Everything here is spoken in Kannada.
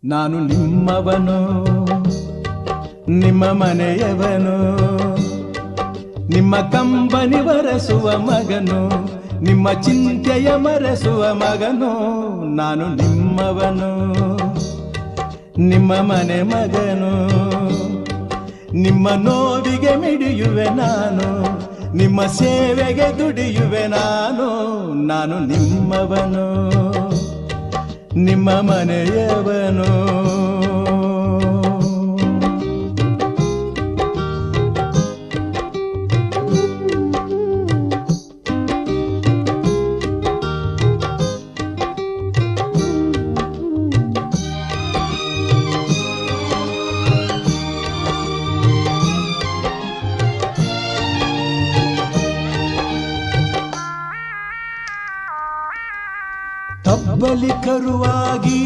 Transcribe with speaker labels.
Speaker 1: ನಾನು ನಿಮ್ಮವನು, ನಿಮ್ಮ ಮನೆಯವನು, ನಿಮ್ಮ ಕಂಬನಿ ಬರೆಸುವ ಮಗನು, ನಿಮ್ಮ ಚಿಂತೆಯ ಮರೆಸುವ ಮಗನು. ನಾನು ನಿಮ್ಮವನು, ನಿಮ್ಮ ಮನೆ ಮಗನು, ನಿಮ್ಮ ನೋವಿಗೆ ಮಿಡಿಯುವೆ ನಾನು, ನಿಮ್ಮ ಸೇವೆಗೆ ದುಡಿಯುವೆ ನಾನು. ನಾನು ನಿಮ್ಮವನು, ನಿಮ್ಮ ಮನೆಯವನು. ತಬ್ಬಲಿ ಕರುವಾಗಿ